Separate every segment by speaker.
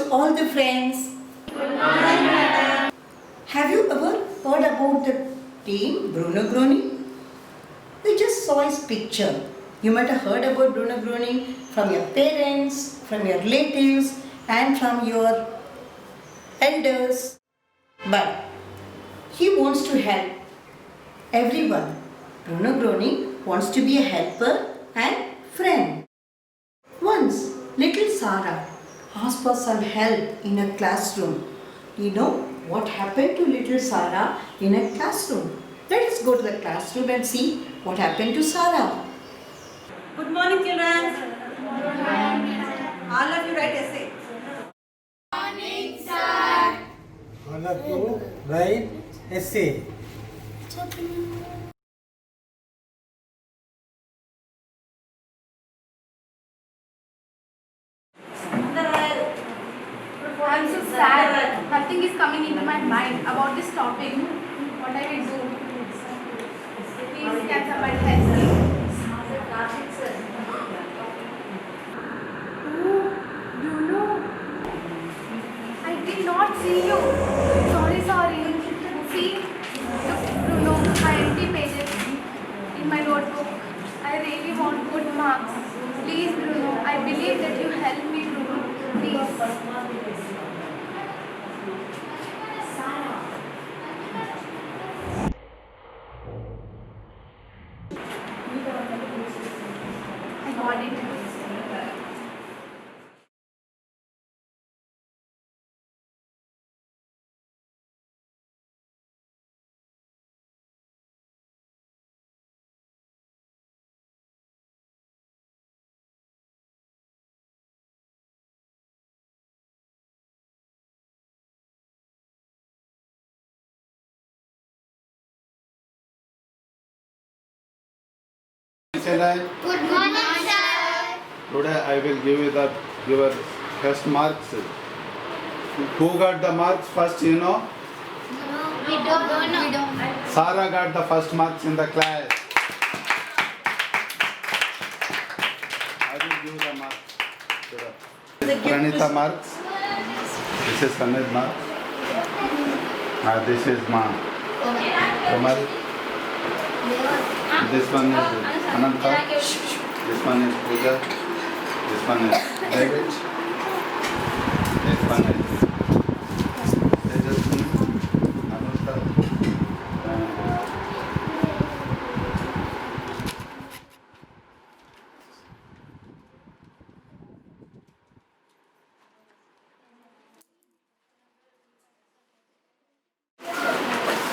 Speaker 1: to all the friends. Have you ever heard about the team Bruno Groening? We just saw his picture. You might have heard about Bruno Groening from your parents, from your relatives, and from your elders. But he wants to help everyone. Bruno Groening wants to be a helper and friend. Once, little Sarah asked for some help in a classroom. You know what happened to little Sarah in a classroom? Let us go to the classroom and see what happened to Sarah. Good morning, children. All of you write essay.
Speaker 2: All of you write essay.
Speaker 3: I'm so sad. Nothing is coming into my mind about this topic. What I will do? Please, can somebody help me? Oh, Bruno. I did not see you. Sorry. See, look, Bruno, my empty pages in my notebook. I really want good marks. Please, Bruno, I believe that you help me, Bruno. Please. I got it.
Speaker 4: Good morning, sir.
Speaker 5: Today I will give you your first marks. Who got the marks first, you know?
Speaker 4: We don't.
Speaker 5: Sarah got the first marks in the class. I will give the marks to the Pranita marks. This is Samir marks. This is Ma. Kamal. This one is Ananta. This one is Pooja. This one is David. This one is Tejaswini, Anushka.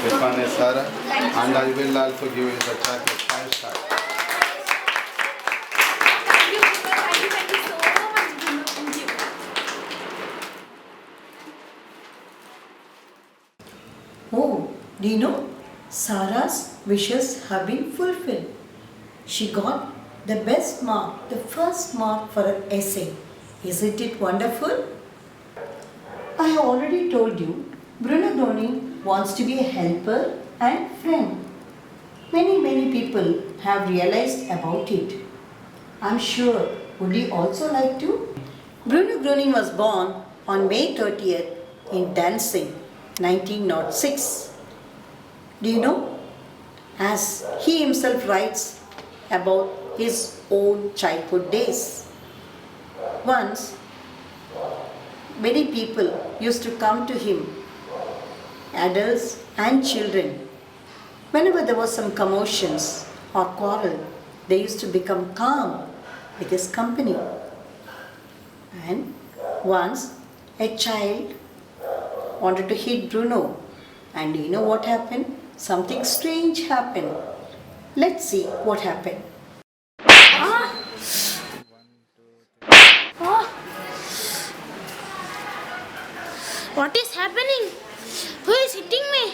Speaker 5: This one is Sarah. And I will also give you the chocolate 5 star.
Speaker 3: Thank you so much, Bruno. Thank you.
Speaker 1: Oh, do you know? Sarah's wishes have been fulfilled. She got the best mark, the first mark for her essay. Isn't it wonderful? I have already told you, Bruno Groening wants to be a helper and friend. Many people have realized about it. I'm sure, would you also like to? Bruno Groening was born on May 30th in Danzig, 1906. Do you know? As he himself writes about his own childhood days. Once, many people used to come to him, adults and children. Whenever there was some commotions or quarrel, they used to become calm with his company. And once a child wanted to hit Bruno, and do you know what happened? Something strange happened. Let's see what happened.
Speaker 4: What is happening? Who is hitting me?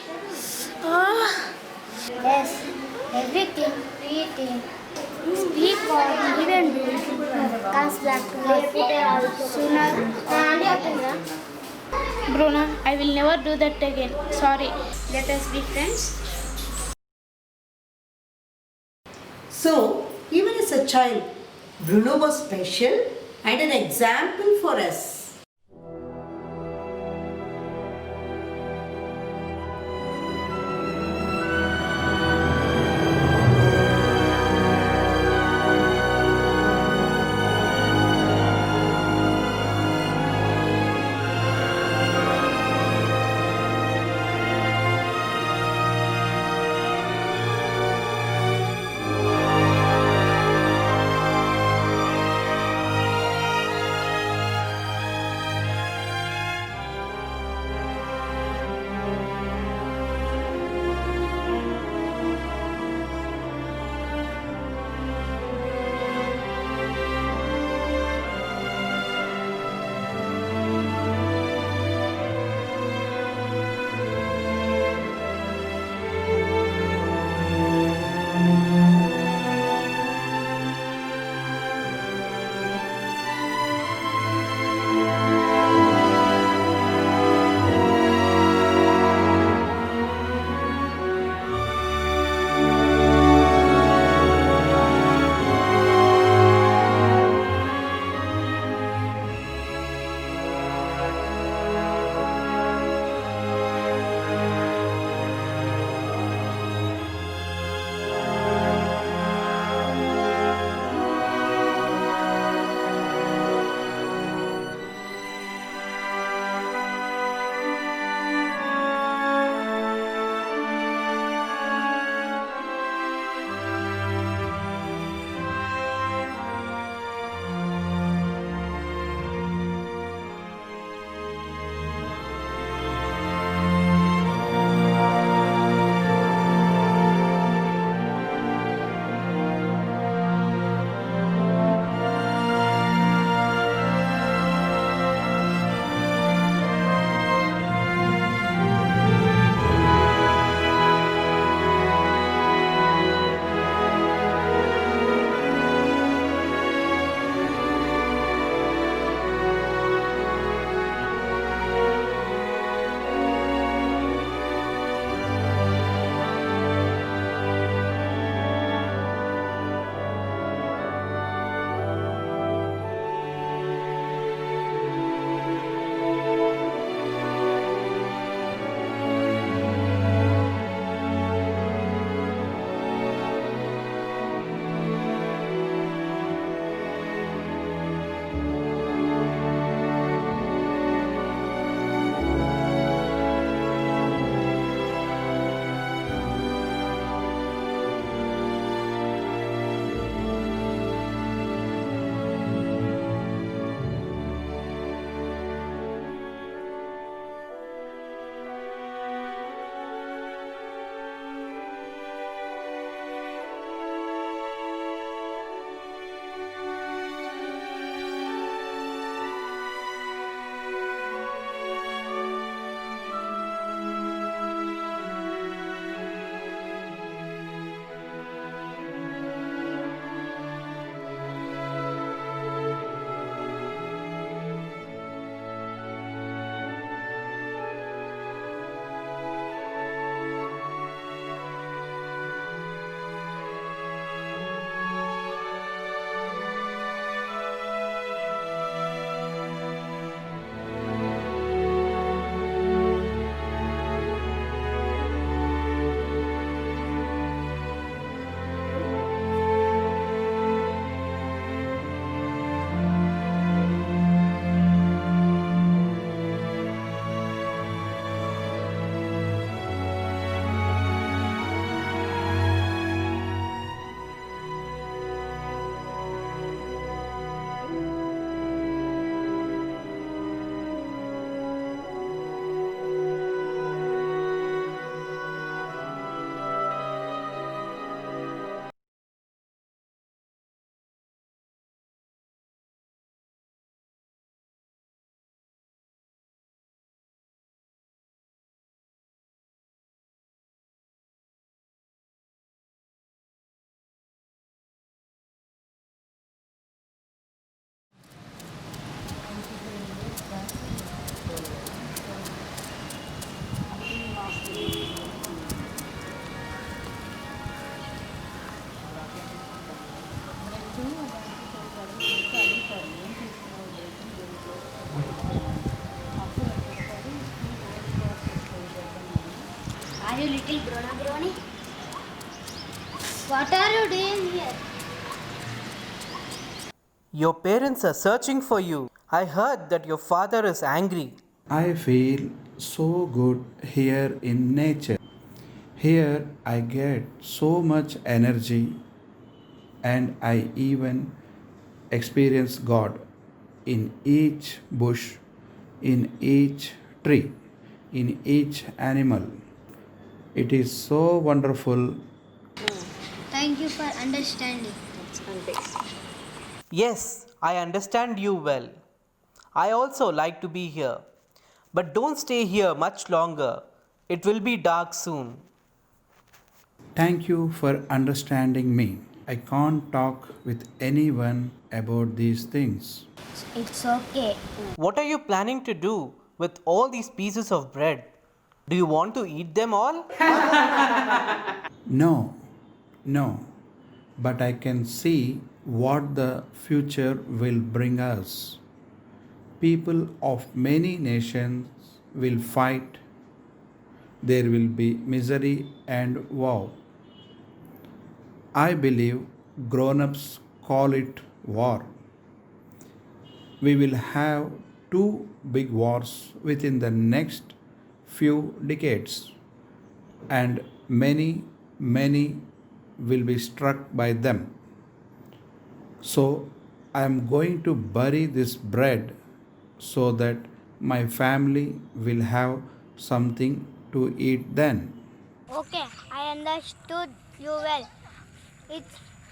Speaker 4: Yes, everything, everything. Speak or even do comes back to life sooner or later. Bruno, I will never do that again. Sorry. Let us be friends.
Speaker 1: So, even as a child, Bruno was special and an example for us.
Speaker 4: Are you little Brona Brony? What are you doing here?
Speaker 6: Your parents are searching for you. I heard that your father is angry.
Speaker 7: I feel so good here in nature. Here I get so much energy and I even experience God in each bush, in each tree, in each animal. It is so wonderful.
Speaker 4: Thank you for understanding.
Speaker 6: Yes, I understand you well. I also like to be here. But don't stay here much longer. It will be dark soon.
Speaker 7: Thank you for understanding me. I can't talk with anyone about these things.
Speaker 4: It's okay.
Speaker 6: What are you planning to do with all these pieces of bread? Do you want to eat them all?
Speaker 7: No, no, but I can see what the future will bring us. People of many nations will fight. There will be misery and war. I believe grown ups call it war. We will have two big wars within the next few decades, and many will be struck by them. So I am going to bury this bread so that my family will have something to eat then.
Speaker 4: Okay, I understood you well.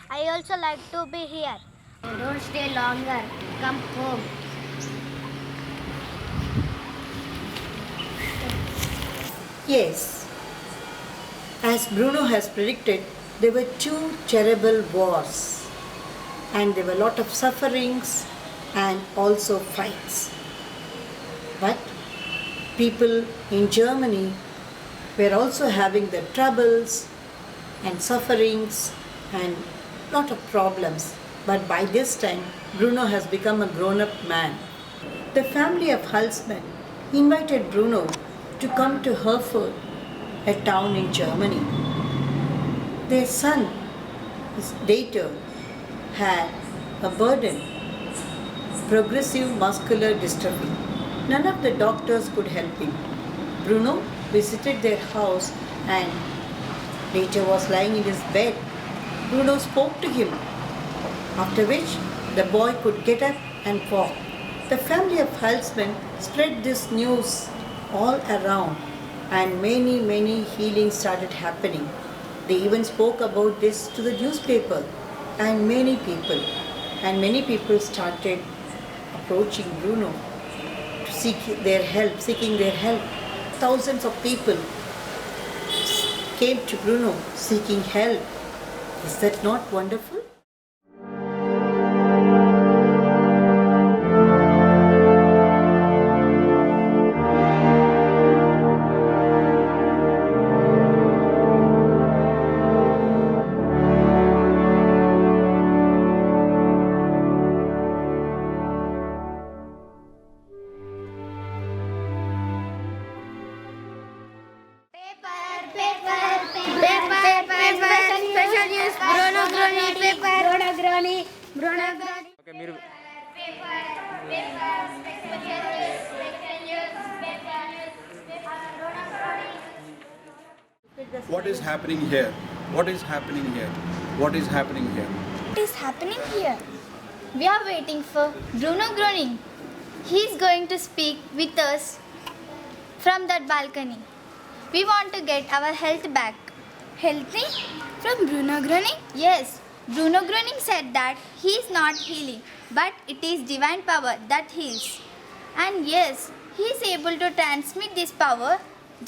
Speaker 4: I also like to be here. Don't stay longer. Come home.
Speaker 1: Yes, as Bruno has predicted, there were two terrible wars, and there were a lot of sufferings and also fights. But people in Germany were also having the troubles and sufferings and lot of problems. But by this time, Bruno has become a grown-up man. The family of Halsman invited Bruno to come to Herford, a town in Germany. Their son, his daughter, had a burden, progressive muscular dystrophy. None of the doctors could help him. Bruno visited their house and later was lying in his bed. Bruno spoke to him, after which the boy could get up and walk. The family of Halsman spread this news all around and many healings started happening. They even spoke about this to the newspaper and many people started approaching Bruno to seeking their help. Thousands of people came to Bruno seeking help. Is that not wonderful?
Speaker 4: Special news. Bruno Groni paper. Bruno Groni.
Speaker 6: Okay, మీరు
Speaker 7: What is happening here? What is happening here? What is happening here?
Speaker 4: What is happening here? We are waiting for Bruno Groening. He is going to speak with us from that balcony. We want to get our health back. Healthy? From Bruno Groening? Yes. Bruno Groening said that he is not healing, but it is divine power that heals. And yes, he is able to transmit this power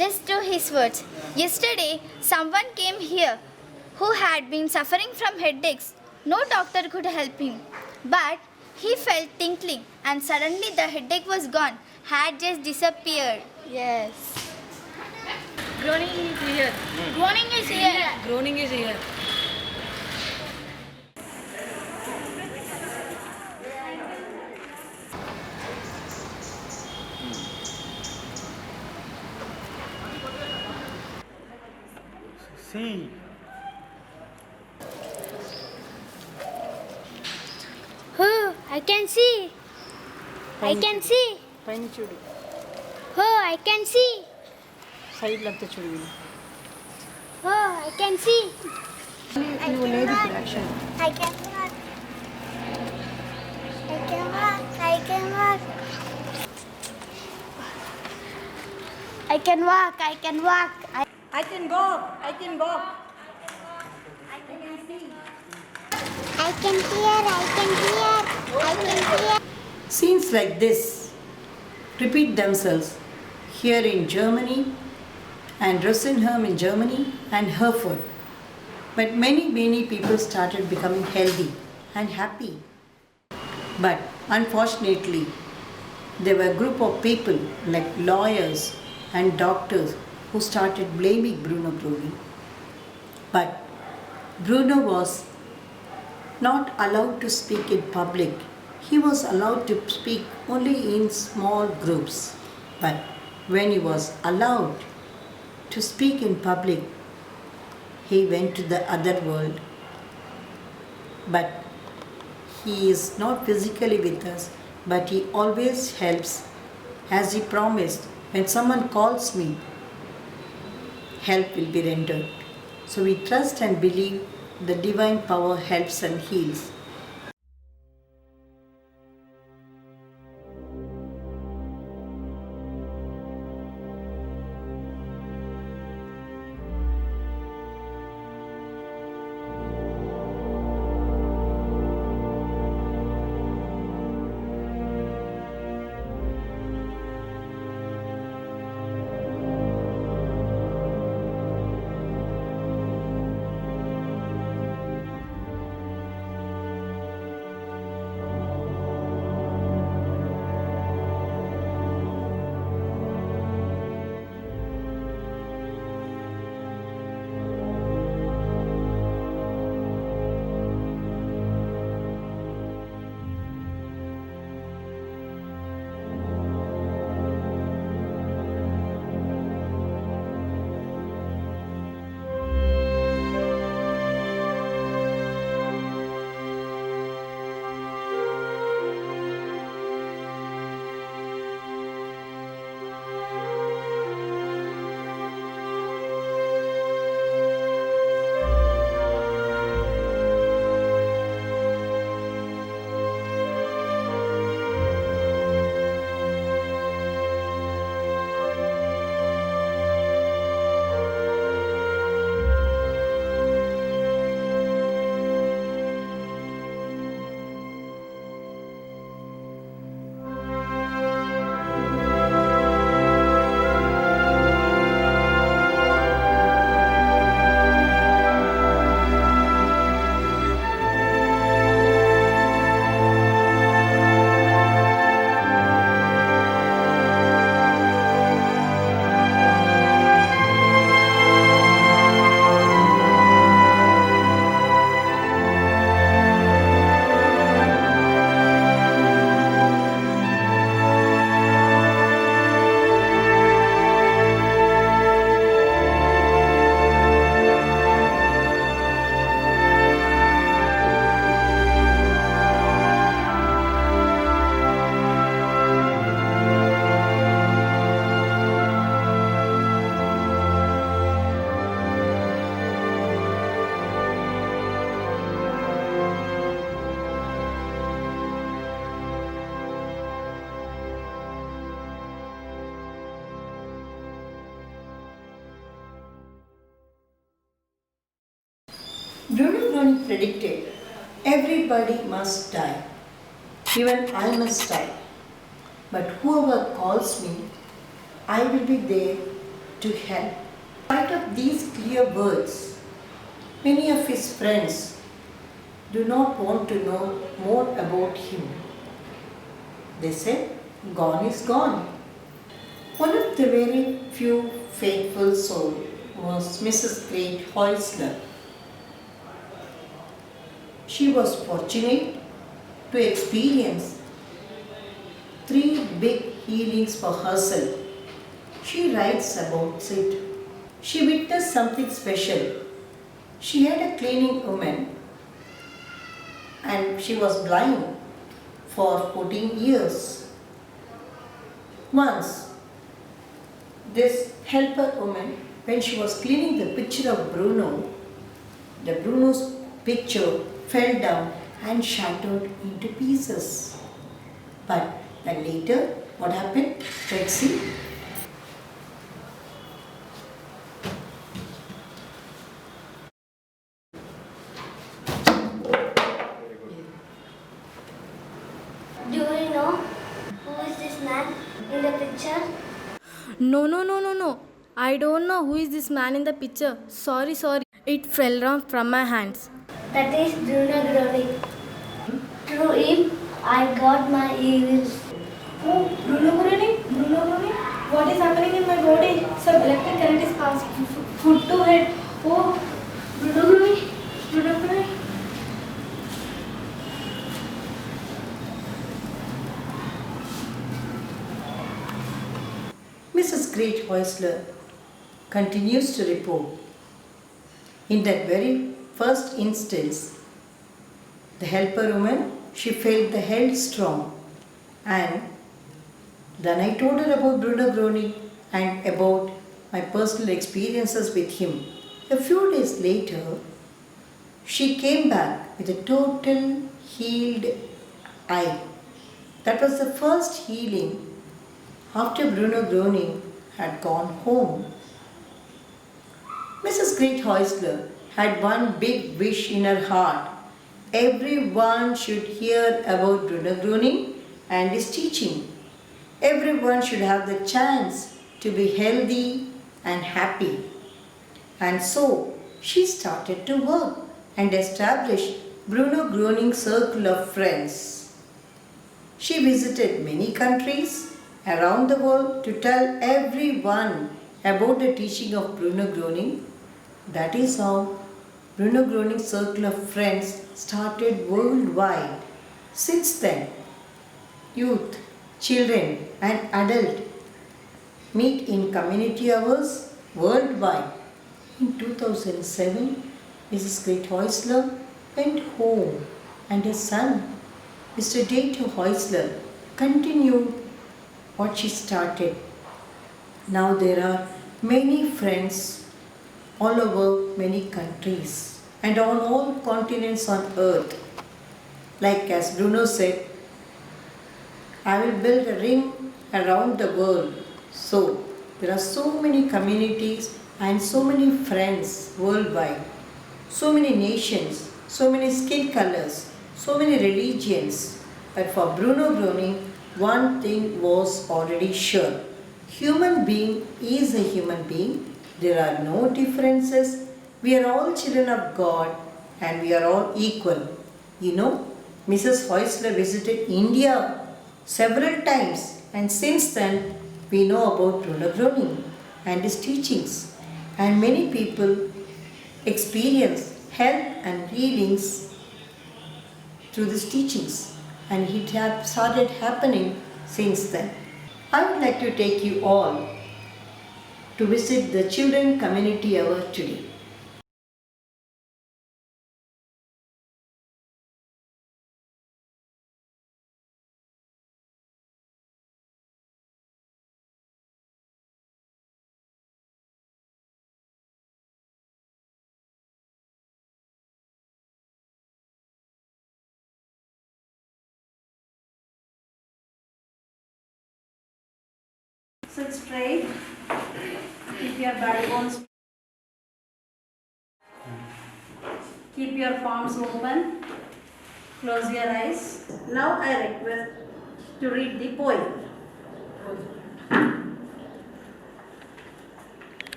Speaker 4: just through his words. Yesterday, someone came here who had been suffering from headaches. No doctor could help him, but he felt tingling and suddenly the headache was gone, had just disappeared. Yes.
Speaker 3: Groaning is here.
Speaker 4: Groaning is here.
Speaker 3: Groaning is here.
Speaker 2: see.
Speaker 4: Oh, I can see. I can see.
Speaker 1: పైన చూడు,
Speaker 4: Oh, I can see.
Speaker 1: సైడ్లో అంతా చూడు.
Speaker 4: Oh, I can see.
Speaker 1: నువ్వు లేదు ఇప్పుడు action.
Speaker 4: I can walk. I can walk. I can walk. I can walk. I can walk.
Speaker 1: I can walk. I can walk.
Speaker 4: I can hear. I can hear. I can hear.
Speaker 1: Scenes like this repeat themselves here in Germany and Rosenheim in Germany and Hereford. But many people started becoming healthy and happy. But unfortunately, there were a group of people like lawyers and doctors who started blaming Bruno Bruni. But Bruno was not allowed to speak in public. He was allowed to speak only in small groups. But when he was allowed to speak in public, he went to the other world. But he is not physically with us, but he always helps. As he promised, when someone calls me, help will be rendered. So we trust and believe the divine power helps and heals. Bruno Bruni predicted everybody must die. Even I must die. But whoever calls me, I will be there to help. In spite of these clear words, many of his friends do not want to know more about him. They said, gone is gone. One of the very few faithful souls was Mrs. Great Heusler. She was fortunate to experience 3 big healings for herself. She writes about it. She witnessed something special She had a cleaning woman and she was blind for 14 years. Once, this helper woman, when she was cleaning the picture of Bruno, the Bruno's picture fell down and shattered into pieces. But then later, what happened? Let's see.
Speaker 4: Do you know who is this man in the picture?
Speaker 8: No. I don't know who is this man in the picture. Sorry. It fell down from my hands.
Speaker 4: That is Bruno Groening. Through him, I got my ears.
Speaker 3: Oh, Bruno Groening? What is happening in my body? Some electric current is passing foot to head. Oh, Bruno Groening.
Speaker 1: Mrs. Great Häusler continues to report. In that very first instance, the helper woman, she felt the held strong, and then I told her about Bruno Groening and about my personal experiences with him. A few days later, she came back with a total healed eye. That was the first healing after Bruno Groening had gone home. Mrs. Great Häusler had one big wish in her heart. Everyone should hear about Bruno Groening and his teaching. Everyone should have the chance to be healthy and happy. And so she started to work and established Bruno Groening Circle of Friends. She visited many countries around the world to tell everyone about the teaching of Bruno Groening. That is how Bruno Groening Circle of Friends started worldwide. Since then, youth, children and adults meet in community hours worldwide. In 2007, Mrs. Great Häusler went home and her son, Mr. Dieter Häusler, continued what she started. Now there are many friends all over many countries and on all continents on earth. Like as Bruno said, I will build a ring around the world. So there are so many communities and so many friends worldwide, so many nations, so many skin colors, so many religions. But for Bruno Groening, one thing was already sure. Human being is a human being. There are no differences. We are all children of God and we are all equal. You know, Mrs. Häusler visited India several times, and since then we know about Bruno Groening and his teachings. And many people experience health and healings through these teachings, and it has started happening since then. I would like to take you all to visit the Children Community Hour today.
Speaker 9: Sit straight. Keep your belly bones. Keep your palms open. Close your eyes. Now I request to read the poem.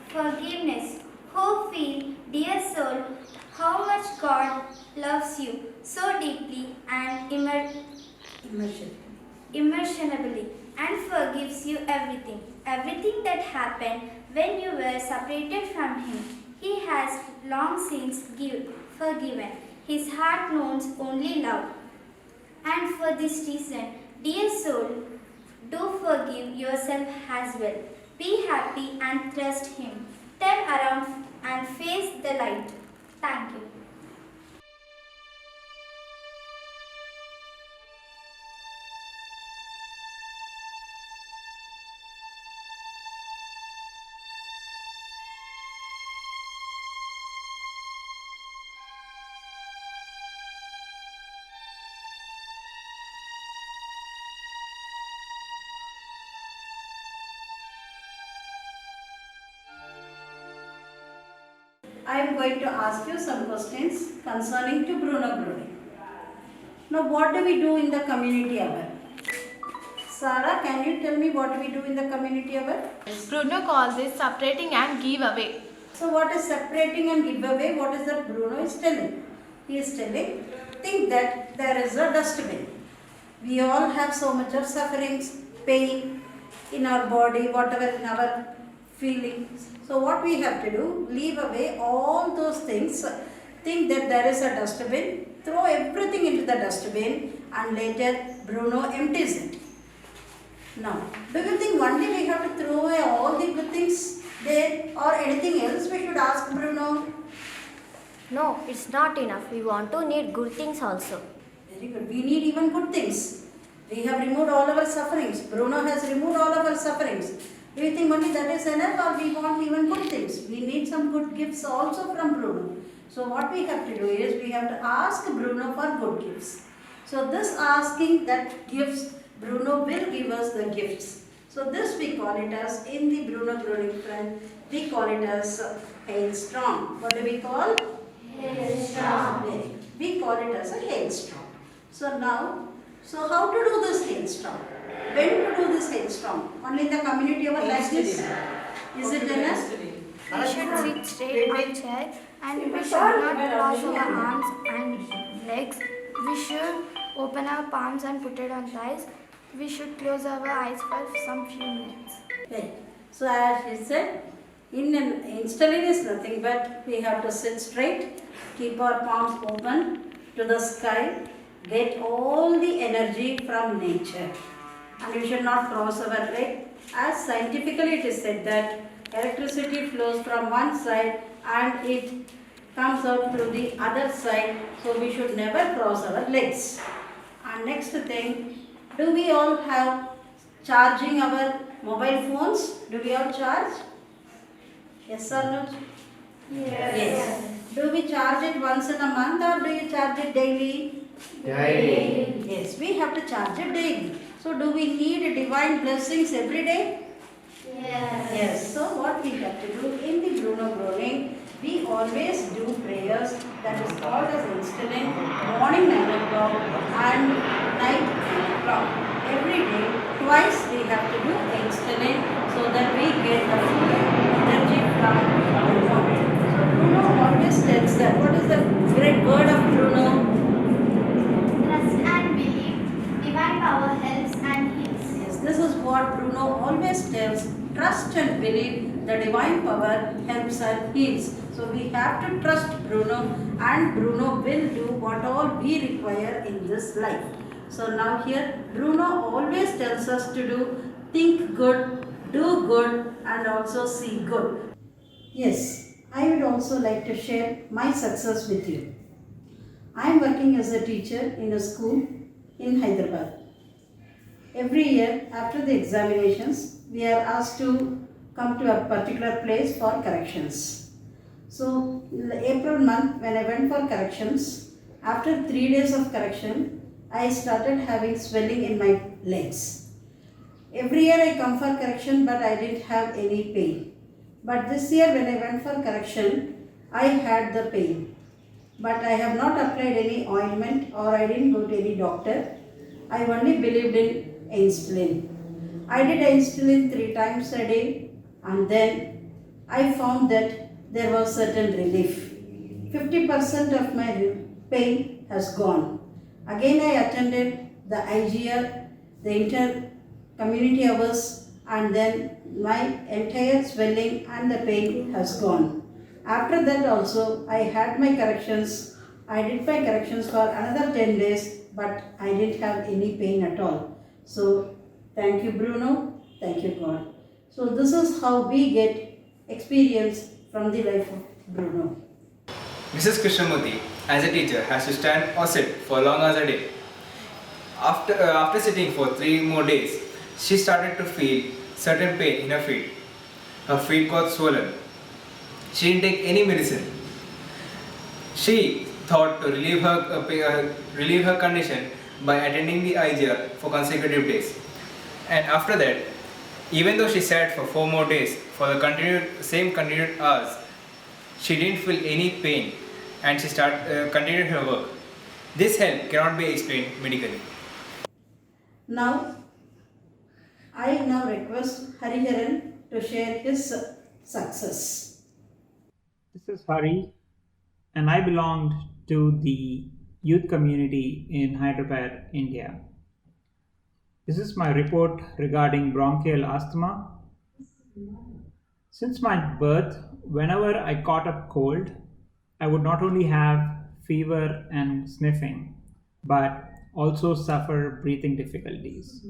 Speaker 4: Forgiveness. Oh, feel, dear soul, how much God loves you so deeply and immeasurably, and forgives you everything. Everything that happened when you were separated from Him. He has long since forgiven. His heart knows only love. And for this reason, dear soul, do forgive yourself as well. Be happy and trust Him. Turn around and face the light. Thank you.
Speaker 9: I am going to ask you some questions concerning to Bruno Bruni. Now, what do we do in the community hour? Sarah, can you tell me what we do in the community hour?
Speaker 8: Bruno calls this separating and give away.
Speaker 9: So, what is separating and give away? What is that Bruno is telling? He is telling, think that there is a dustbin. We all have so much of sufferings, pain in our body, whatever in our feelings. So what we have to do, leave away all those things, think that there is a dustbin, throw everything into the dustbin and later Bruno empties it. Now, do you think one day we have to throw away all the good things there or anything else we should ask Bruno?
Speaker 4: No, it's not enough. We want to need good things also.
Speaker 9: Very good. We need even good things. We have removed all our sufferings. Bruno has removed all of our sufferings. Do you think only that is enough or we want even good things? We need some good gifts also from Bruno. So what we have to do is we have to ask Bruno for good gifts. So this asking that gifts, Bruno will give us the gifts. So this we call it as, in the Bruno Bruni friend, we call it as hailstorm. What do we call? Hailstorm. We call it as a hailstorm. So now, so how to do this hailstorm? When to do this hailstorm? Only in the community of like this? Is it enough?
Speaker 4: We should sit straight on chair and we should not cross our arms and legs. We should open our palms and put it on thighs. We should close our eyes for some few minutes.
Speaker 9: Right. So as he said, installing is nothing but we have to sit straight, keep our palms open to the sky, get all the energy from nature. And we should not cross our leg. As scientifically it is said that electricity flows from one side and it comes out through the other side. So we should never cross our legs. And next thing, do we all have charging our mobile phones? Do we all charge? Yes or no? Yes. Do we charge it once in a month or do you charge it daily? Daily. Yes, we have to charge it daily. So do we need divine blessings every day?
Speaker 4: Yes.
Speaker 9: Yes. So what we have to do in the Bruno Bruni, we always do prayers that is called as instilling morning 9 o'clock and night 10 o'clock. Every day, twice we have to do instilling so that we get the full energy from Bruno. So Bruno always tells that. What is the great word of Bruno?
Speaker 4: Trust and believe. Divine power helps and heals.
Speaker 9: Yes, this is what Bruno always tells. Trust and believe the divine power helps and heals. So we have to trust Bruno and Bruno will do what all we require in this life. So now here Bruno always tells us to do think good, do good and also see good. Yes, I would also like to share my success with you. I am working as a teacher in a school in Hyderabad. Every year after the examinations, we are asked to come to a particular place for corrections. So in the April month when I went for corrections, after 3 days of correction, I started having swelling in my legs. Every year I come for correction but I didn't have any pain. But this year when I went for correction, I had the pain. But I have not applied any ointment or I didn't go to any doctor. I only believed in insulin. I did insulin 3 times a day and then I found that there was certain relief. 50% of my pain has gone. Again I attended the IGR, the inter-community hours and then my entire swelling and the pain has gone. After that also I had my corrections. I did my corrections for another 10 days but I didn't have any pain at all. So thank you Bruno, thank you God. So this is how we get experience from the life of Bruno.
Speaker 10: Mrs. Krishnamurthy, as a teacher, has to stand or sit for long hours a day. After sitting for 3 more days, she started to feel certain pain in her feet. Her feet got swollen. She didn't take any medicine. She thought to relieve her condition by attending the IGR for consecutive days. And after that, even though she sat for 4 more days for the continued hours, she didn't feel any pain and she continued her work. This help cannot be explained medically.
Speaker 9: Now, I request Hariharan to share his success.
Speaker 11: This is Hari, and I belonged to the youth community in Hyderabad, India. This is my report regarding bronchial asthma. Since my birth, whenever I caught a cold, I would not only have fever and sniffing, but also suffer breathing difficulties.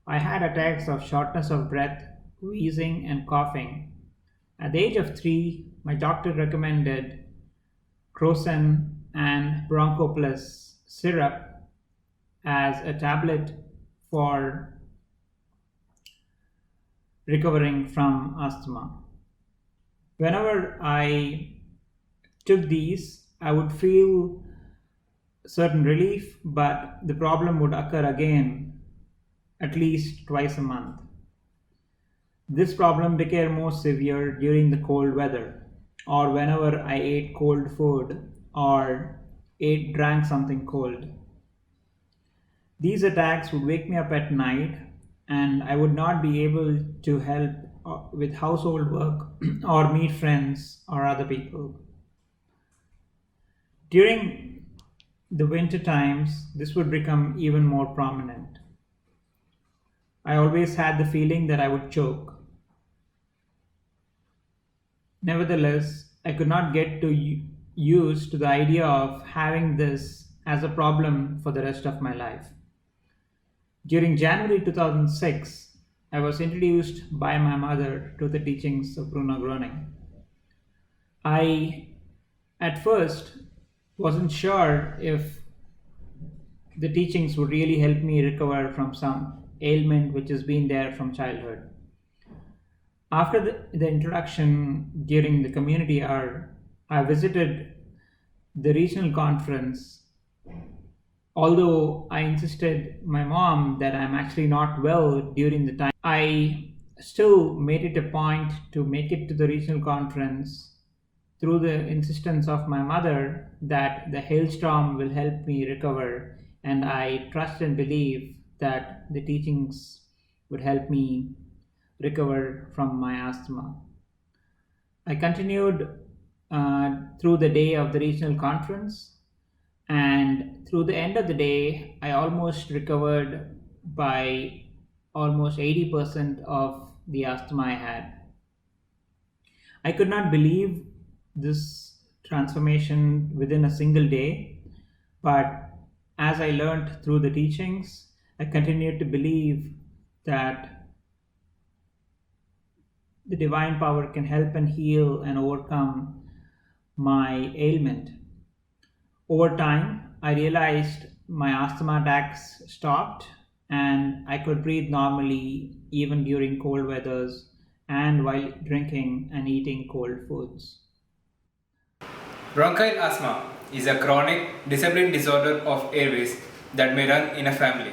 Speaker 11: I had attacks of shortness of breath, wheezing, and coughing. At the age of 3, my doctor recommended Crocin and Broncho Plus syrup as a tablet for recovering from asthma. Whenever I took these, I would feel certain relief, but the problem would occur again at least twice a month. This problem became more severe during the cold weather, or whenever I ate cold food or drank something cold. These attacks would wake me up at night, and I would not be able to help with household work or meet friends or other people. During the winter times, this would become even more prominent. I always had the feeling that I would choke. Nevertheless, I could not get used to the idea of having this as a problem for the rest of my life. During January 2006, I was introduced by my mother to the teachings of Bruno Groening. I, at first, wasn't sure if the teachings would really help me recover from some ailment which has been there from childhood. After the introduction during the community hour, I visited the regional conference. Although I insisted my mom that I'm actually not well during the time, I still made it a point to make it to the regional conference through the insistence of my mother that the hailstorm will help me recover, and I trust and believe that the teachings would help me recover from my asthma. I continued through the day of the regional conference, and through the end of the day, I almost recovered by almost 80% of the asthma I had. I could not believe this transformation within a single day, but as I learned through the teachings, I continued to believe that the divine power can help and heal and overcome my ailment. Over time, I realized my asthma attacks stopped and I could breathe normally even during cold weathers and while drinking and eating cold foods.
Speaker 10: Bronchial asthma is a chronic disabling disorder of airways that may run in a family.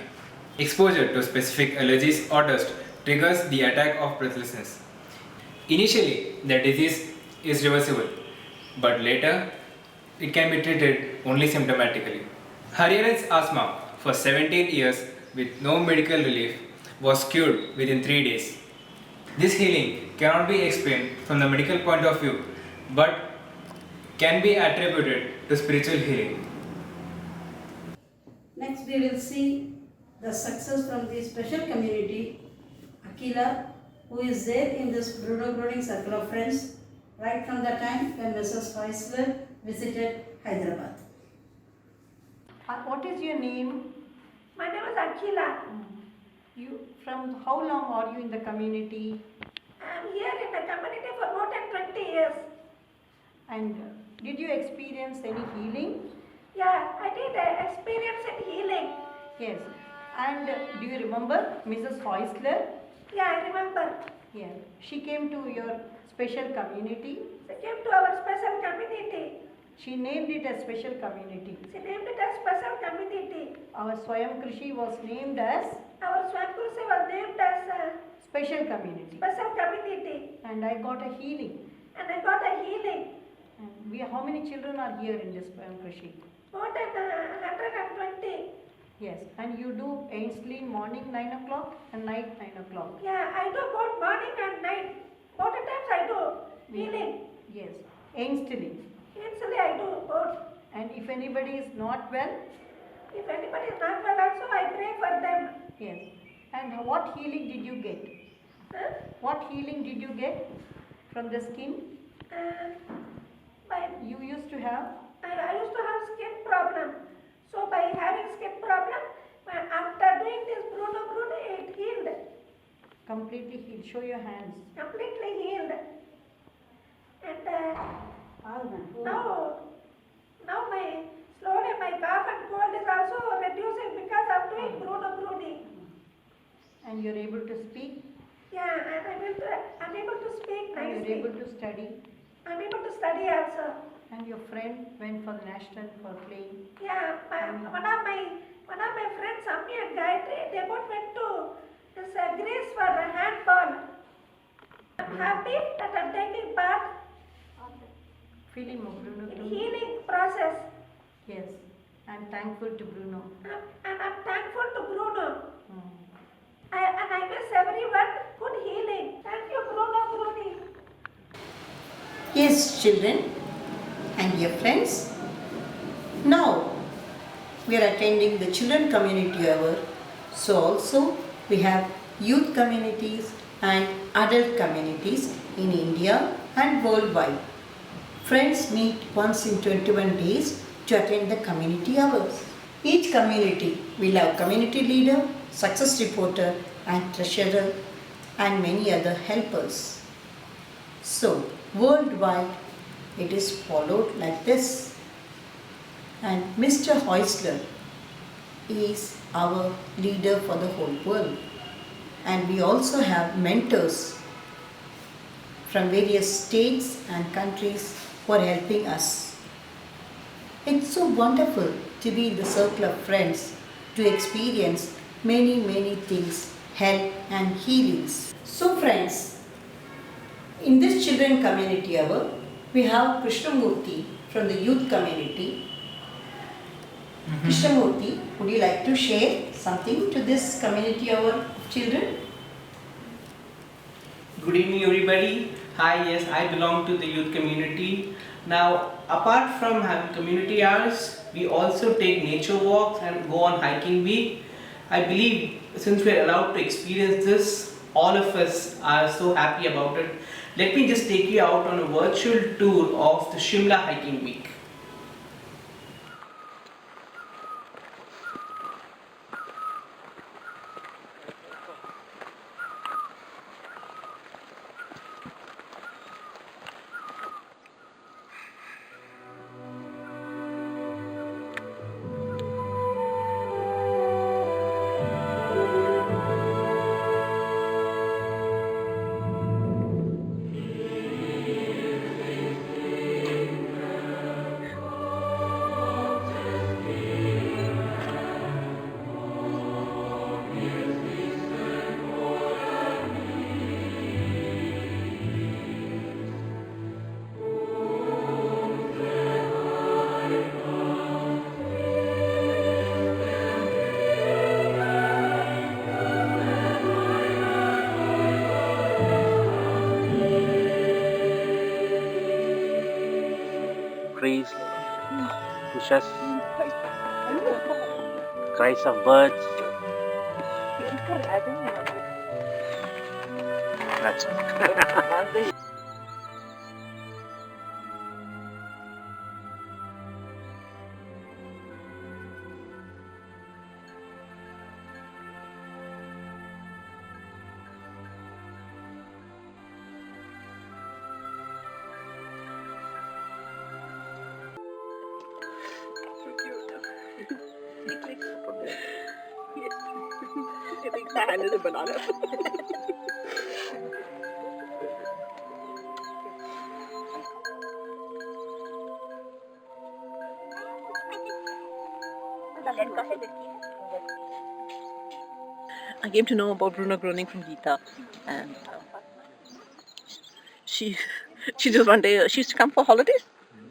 Speaker 10: Exposure to specific allergies or dust triggers the attack of breathlessness. Initially, the disease is reversible, but later it can be treated only symptomatically. Hariharan's asthma for 17 years with no medical relief was cured within 3 days. This healing cannot be explained from the medical point of view, but can be attributed to spiritual healing.
Speaker 9: Next we will see the success from the special community, Akila, who is there in this Bruno Groening Circle of Friends right from the time when Mrs. Feisler visited Hyderabad.
Speaker 12: What is your name?
Speaker 3: My name is Akila.
Speaker 12: You from how long are you in the community?
Speaker 3: I am here in the community for more than 20 years.
Speaker 12: And did you experience any healing?
Speaker 13: Yeah, I did experience in healing.
Speaker 12: Yes. And do you remember Mrs. Heusler?
Speaker 13: Yeah, I remember.
Speaker 12: Yeah. She came to your special community.
Speaker 13: She came to our special community.
Speaker 12: She named it as special community.
Speaker 13: She named it as special community.
Speaker 12: Our Swayam Krishi was named as
Speaker 13: Our Swampurusi was named as
Speaker 12: special community.
Speaker 13: special community.
Speaker 12: And I got a healing.
Speaker 13: And I got a healing.
Speaker 12: And how many children are here in this Swayam Krishi?
Speaker 13: More than 120.
Speaker 12: Yes. And you do Ainsley morning 9 o'clock and night 9 o'clock.
Speaker 13: Yeah, I do both morning and night. Both the times I do healing.
Speaker 12: Yes. Ainsley.
Speaker 13: Usually I do both.
Speaker 12: And if anybody is not well?
Speaker 13: If anybody is not well also, I pray for them.
Speaker 12: Yes. And what healing did you get?
Speaker 13: Huh?
Speaker 12: What healing did you get from the skin? You used to have?
Speaker 13: I used to have skin problem. So by having skin problem, after doing this Bruno, it healed.
Speaker 12: Completely healed. Show your hands.
Speaker 13: Completely healed. And now slowly my cough and cold is also reducing because of doing Bruno.
Speaker 12: And you're able to speak?
Speaker 13: Yeah, I'm able to speak nicely.
Speaker 12: And you're able to study?
Speaker 13: I'm able to study also.
Speaker 12: And your friend went for the national for playing?
Speaker 13: Yeah, one of my friends, Ammi and Gayatri, they both went to this Greece for handball. I'm happy that I'm taking part
Speaker 12: Feeling of Bruno.
Speaker 13: in healing process.
Speaker 12: Yes. I'm thankful to Bruno.
Speaker 13: And I'm thankful to Bruno. And I wish everyone good healing. Thank you, Bruni.
Speaker 1: Yes, children and dear friends, now we are attending the children community hour. So also we have youth communities and adult communities in India and worldwide. Friends meet once in 21 days to attend the community hours. Each community will have community leader, success reporter and treasurer and many other helpers. So worldwide it is followed like this. And Mr. Heusler is our leader for the whole world. And we also have mentors from various states and countries who are helping us. It's so wonderful to be in the circle of friends, to experience many things, help and healings. So friends, in this children community hour, we have Krishnamurthy from the youth community. Krishnamurthy, would you like to share something to this community hour of children?
Speaker 6: Good evening everybody. Hi, yes, I belong to the youth community. Now, apart from having community hours, we also take nature walks and go on hiking week. I believe since we are allowed to experience this, all of us are so happy about it. Let me just take you out on a virtual tour of the Shimla hiking week.
Speaker 14: Trees, bushes, cries of birds. That's it.
Speaker 15: I think my hand is a banana. I came to know about Bruno Groening from Geeta, and she just one day she used to come for holidays.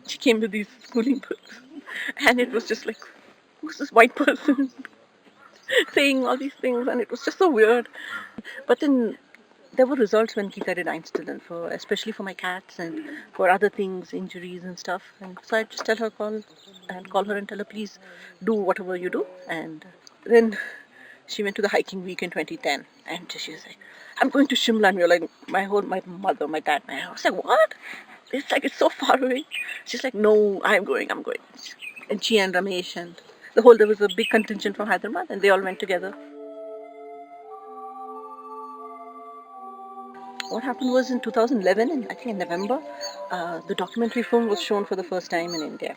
Speaker 15: She came with these schooling books, and it was just like, who's this white person saying all these things, and it was just so weird. But then there were results when Geeta did Einstein, for especially for my cats and for other things, injuries and stuff. And so I just tell her call her and tell her, please do whatever you do. And then she went to the hiking week in 2010, and she was like, I'm going to Shimla. And we were like, my mother, my dad, I was like, what? It's like, it's so far away. She's like, no, I'm going. And she and Ramesh and there was a big contingent from Hyderabad, and they all went together. What happened was in 2011, I think in November, the documentary film was shown for the first time in India.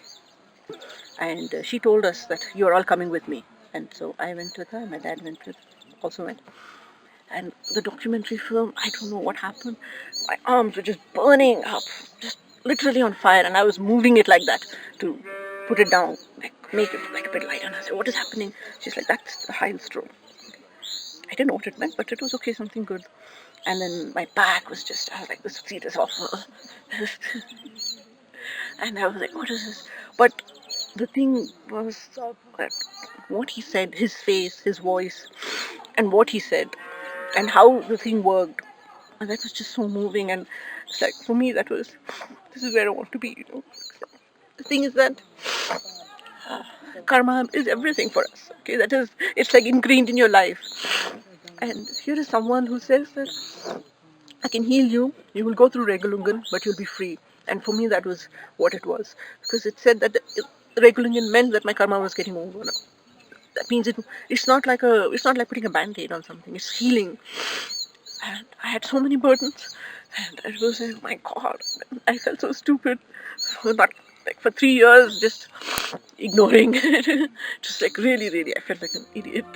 Speaker 15: And she told us that you're all coming with me. And so I went with her, and my dad also went. And the documentary film, I don't know what happened. My arms were just burning up, just literally on fire. And I was moving it like that to put it down, like make it like a bit lighter. And I said, what is happening? She's like, that's the Heil stroke. I didn't know what it meant, but it was okay, something good. And then my back was just, I was like, this seat is awful. And I was like, what is this? But the thing was that what he said, his face, his voice, and what he said, and how the thing worked, and that was just so moving. And it's like, for me, this is where I want to be, you know. The thing is that karma is everything for us, okay? It's like ingrained in your life. And here is someone who says that I can heal you, you will go through Regulungan, but you'll be free. And for me, that was what it was. Because it said that Regulungan meant that my karma was getting over now. That means it's not like putting a band-aid on something, it's healing. And I had so many burdens, and it was like, my God, I felt so stupid. For 3 years, just ignoring it. Just like really, I felt like an idiot.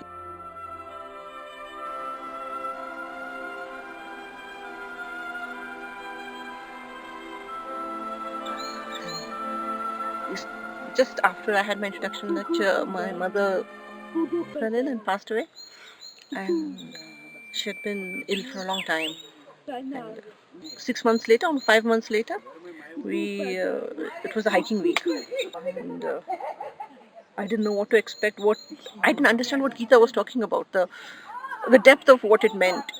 Speaker 15: Just after I had my introduction lecture, my mother fell ill and passed away. And she had been ill for a long time. And 6 months later, or 5 months later, it was a hiking week. And I didn't know what to expect. I didn't understand what Geeta was talking about, the depth of what it meant.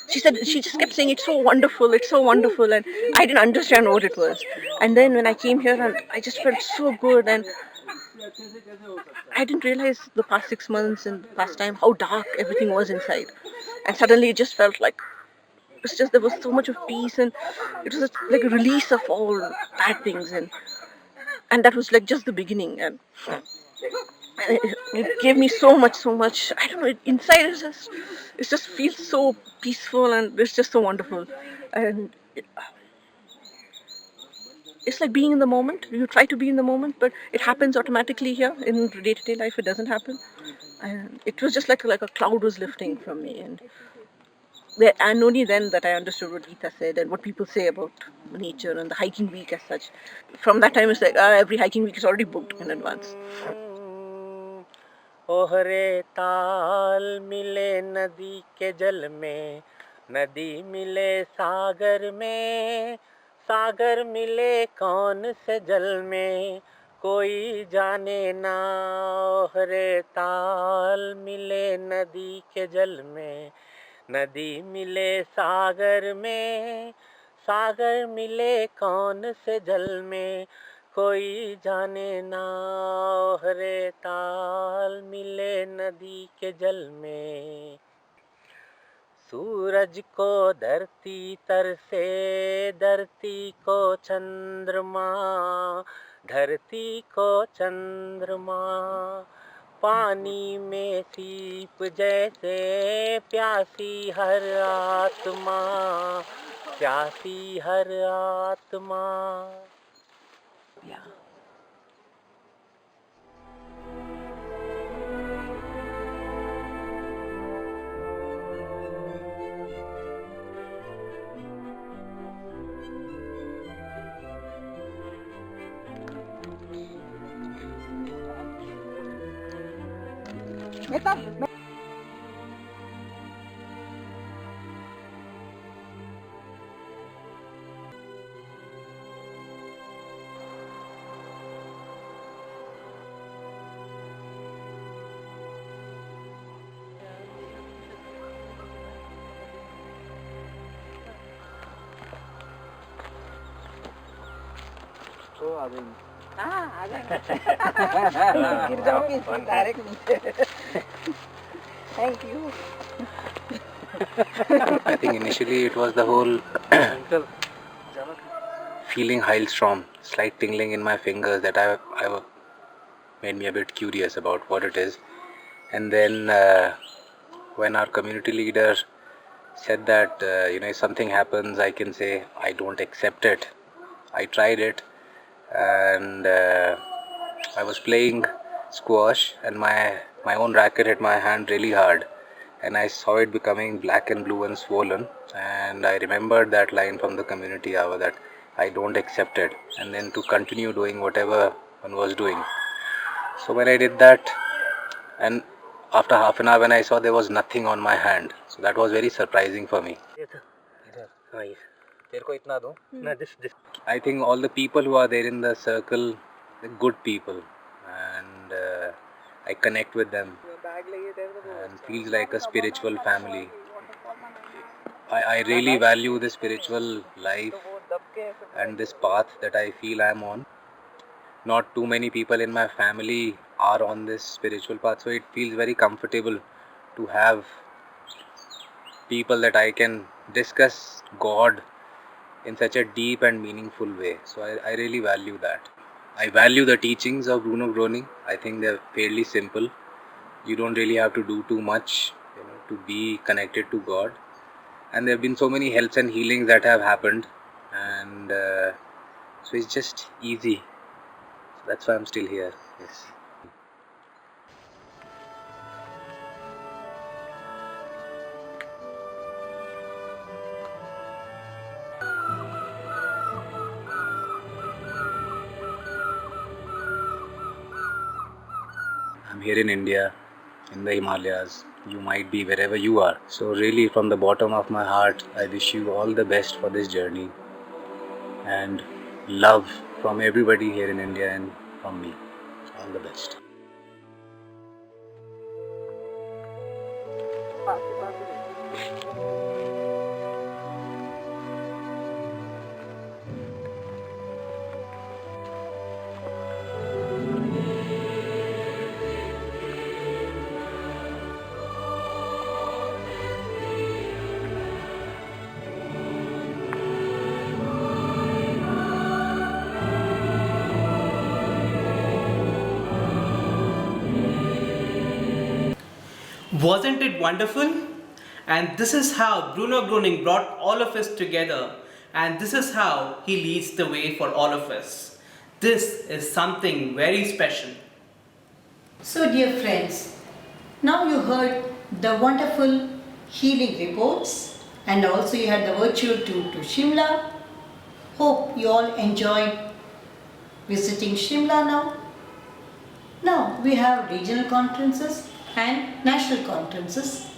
Speaker 15: She just kept saying, it's so wonderful, and I didn't understand what it was. And then when I came here, and I just felt so good, and I didn't realize the past 6 months and the past time how dark everything was inside. And suddenly it just felt like there was so much of peace, and it was like a release of all bad things, and that was like just the beginning. And it gave me so much. I don't know. Inside it just feels so peaceful, and it's just so wonderful. And it's like being in the moment. You try to be in the moment, but it happens automatically here. In day-to-day life, it doesn't happen. And it was just like a cloud was lifting from me. And only then that I understood what Geeta said and what people say about nature and the hiking week as such. From that time, it's like every hiking week is already booked in advance.
Speaker 14: ओहरे ताल मिले नदी के जल में, नदी मिले सागर में, सागर मिले कौन से जल में, कोई जाने ना। ओहरे ताल मिले नदी के जल में, नदी मिले सागर में, सागर मिले कौन से जल में, कोई जाने ना। ओहरे ताल मिले नदी के जल में, सूरज को धरती तरसे, धरती को चंद्रमा, धरती को चंद्रमा, पानी में सीप जैसे प्यासी हर आत्मा, प्यासी हर आत्मा। तो आ गई।
Speaker 15: हाँ, आ जाएंगे। गिर जाऊंगी डायरेक्ट नीचे। Thank you.
Speaker 14: I think initially it was the whole feeling hailstorm, slight tingling in my fingers that I made me a bit curious about what it is. And then when our community leader said that if something happens, I can say I don't accept it. I tried it, and I was playing squash, and my own racket hit my hand really hard, and I saw it becoming black and blue and swollen, and I remembered that line from the community hour that I don't accept it, and then to continue doing whatever one was doing. So when I did that, and after half an hour when I saw there was nothing on my hand, so that was very surprising for me. I think all the people who are there in the circle, they're good people, and I connect with them, and feels like a spiritual family. I really value the spiritual life and this path that I feel I'm on. Not too many people in my family are on this spiritual path, so it feels very comfortable to have people that I can discuss God in such a deep and meaningful way. So I really value that. I value the teachings of Bruno Groening. I think they're fairly simple. You don't really have to do too much, to be connected to God. And there have been so many helps and healings that have happened, and so it's just easy. So that's why I'm still here. Yes. I'm here in India, in the Himalayas. You might be wherever you are. So really, from the bottom of my heart, I wish you all the best for this journey, and love from everybody here in India and from me. All the best.
Speaker 6: Wasn't it wonderful? And this is how Bruno Groening brought all of us together, and this is how he leads the way for all of us. This is something very special.
Speaker 1: So dear friends, now you heard the wonderful healing reports, and also you had the virtual tour to Shimla. Hope you all enjoyed visiting Shimla now. Now we have regional conferences and national conferences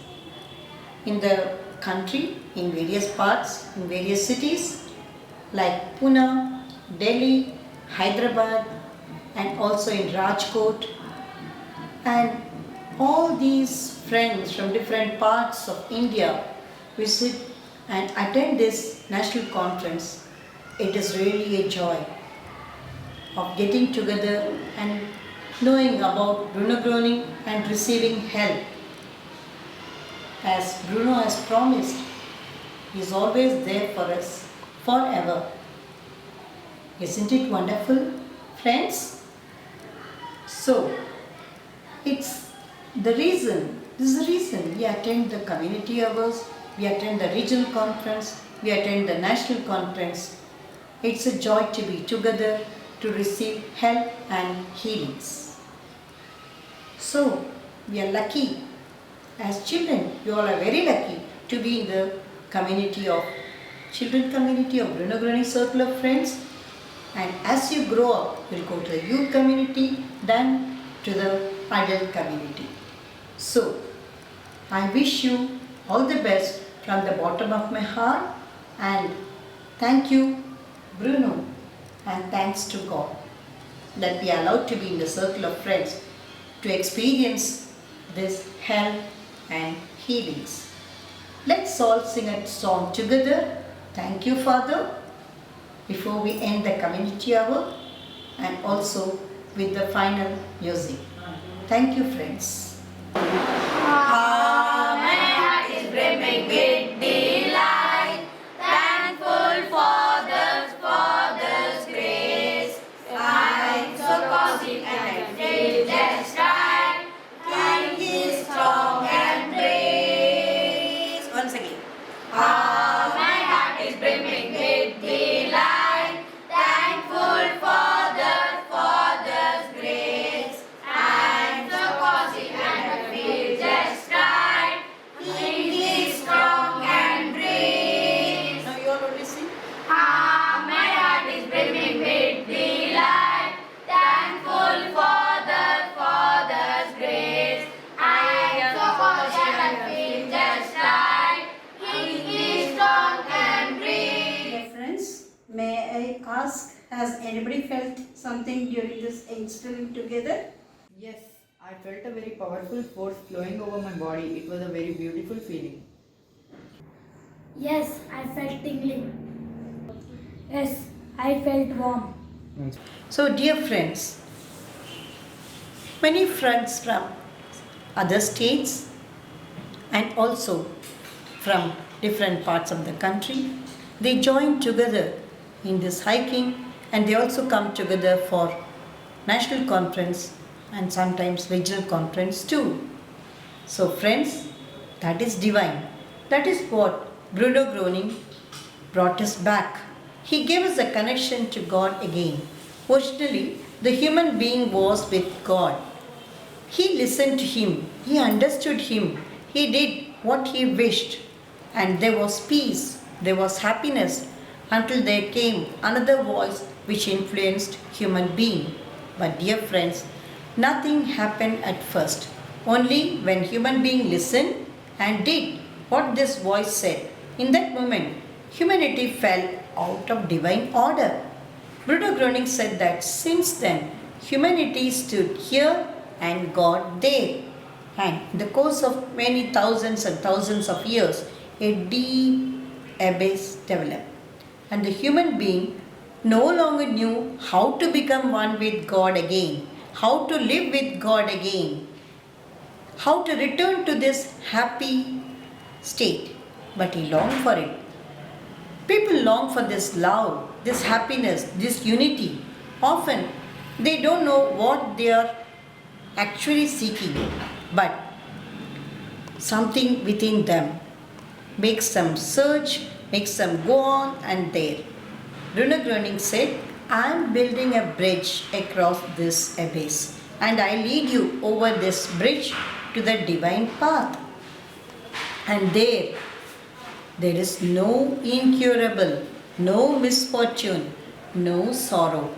Speaker 1: in the country, in various parts, in various cities like Pune, Delhi, Hyderabad, and also in Rajkot. And all these friends from different parts of India visit and attend this national conference. It is really a joy of getting together and knowing about Bruno Groening and receiving help. As Bruno has promised, he is always there for us forever. Isn't it wonderful, friends? So, this is the reason we attend the community hours, we attend the regional conference, we attend the national conference. It's a joy to be together to receive help and healings. So, we are lucky. As children, you all are very lucky to be in the community of Bruno Groening Circle of Friends. And as you grow up, you'll go to the youth community, then to the adult community. So, I wish you all the best from the bottom of my heart, and thank you, Bruno, and thanks to God that we are allowed to be in the circle of friends to experience this health and healings. Let's all sing a song together. Thank you, Father, before we end the community hour, and also with the final music. Thank you, friends.
Speaker 4: My heart is brimming with delight, thankful for Father's grace. I'm so cozy and I feel just right, and His strong embrace.
Speaker 1: Once again.
Speaker 4: My heart is brimming with delight, thankful for Father's grace. I'm so cozy and I feel just right, in His strong embrace.
Speaker 1: Now you all only sing.
Speaker 4: My heart is brimming with delight, thankful for Father's grace. I'm so cozy and I feel just right, in His strong embrace.
Speaker 9: Dear friends, may I ask, has anybody felt something during this instilling together?
Speaker 16: Yes, I felt a very powerful force flowing over my body. It was a very beautiful feeling.
Speaker 4: Yes, I felt tingling. Yes, I felt warm.
Speaker 1: So, dear friends, many friends from other states and also from different parts of the country, they join together in this hiking, and they also come together for national conference and sometimes regional conference too. So friends, that is divine. That is what Bruno Groening brought us back. He gave us a connection to God again. Originally, the human being was with God. He listened to Him, he understood Him, he did what He wished, and there was peace, there was happiness, until there came another voice which influenced human being. But dear friends, nothing happened at first. Only when human being listened and did what this voice said, in that moment, humanity fell out of divine order. Bruno Groening said that since then, humanity stood here and God there. And in the course of many thousands and thousands of years, a deep abyss developed. And the human being no longer knew how to become one with God again, how to live with God again, how to return to this happy state. But he longed for it. People long for this love, this happiness, this unity. Often they don't know what they are actually seeking, but something within them makes them search, makes them go on and there. Bruno Groening said, I am building a bridge across this abyss, and I lead you over this bridge to the divine path. And there is no incurable, no misfortune, no sorrow.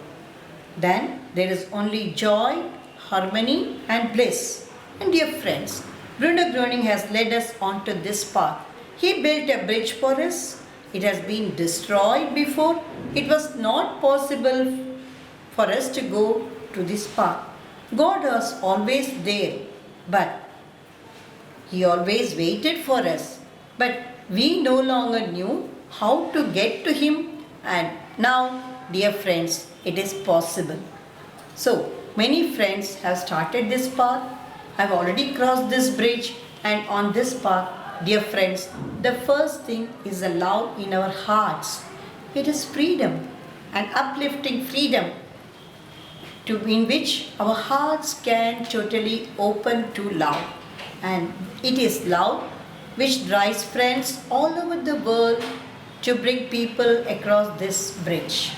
Speaker 1: Then there is only joy, harmony and bliss. And dear friends, Bruno Groening has led us onto this path. He built a bridge for us. It has been destroyed before. It was not possible for us to go to this path. God was always there, but He always waited for us. But we no longer knew how to get to Him, and now, dear friends, it is possible. So, many friends have started this path, have already crossed this bridge, and on this path, dear friends, the first thing is a love in our hearts. It is freedom, an uplifting freedom in which our hearts can totally open to love. And it is love which drives friends all over the world to bring people across this bridge.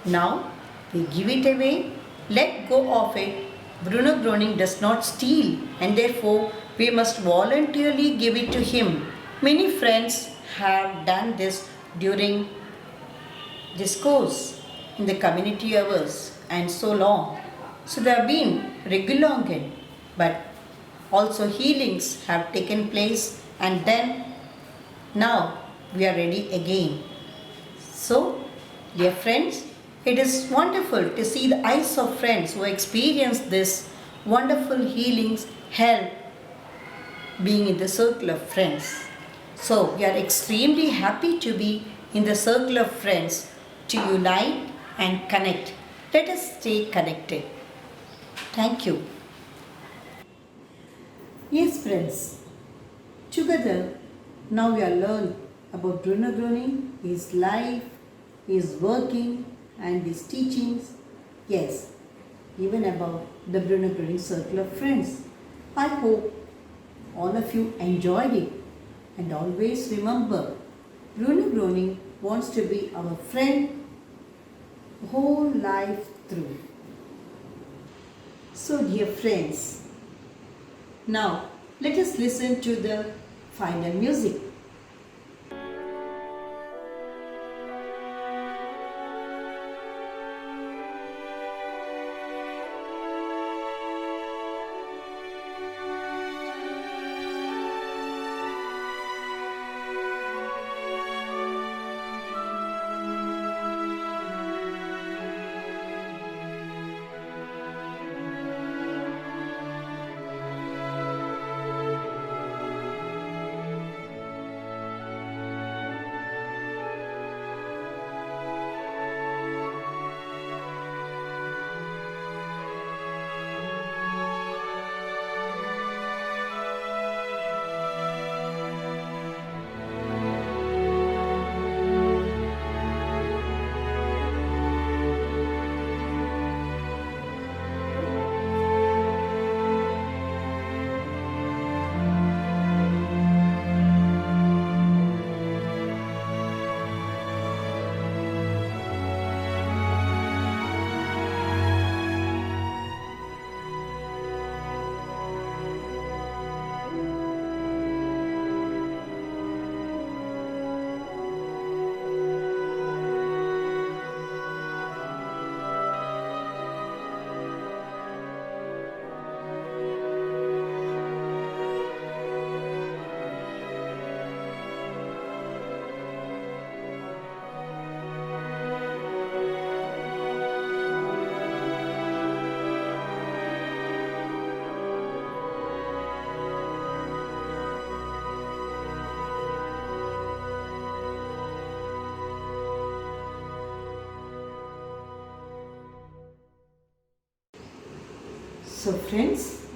Speaker 1: Now, we give it away, let go of it. Bruno Groening does not steal, and therefore we must voluntarily give it to him. Many friends have done this during this course, in the community hours, and so long. So they have been Regulongan. but also healings have taken place, and then now we are ready again. So, dear friends, it is wonderful to see the eyes of friends who experience this wonderful healings help being in the circle of friends. So, we are extremely happy to be in the circle of friends to unite and connect. Let us stay connected. Thank you. Yes, friends, together now we are learned about Bruno Groening, his life, his working and his teachings. Yes, even about the Bruno Groening Circle of Friends. I hope all of you enjoyed it, and always remember, Bruno Groening wants to be our friend whole life through. So dear friends, now let us listen to the final music. So friends,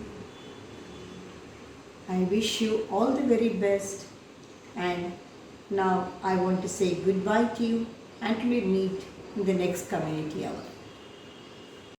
Speaker 1: I wish you all the very best, and now I want to say goodbye to you until we meet in the next community hour.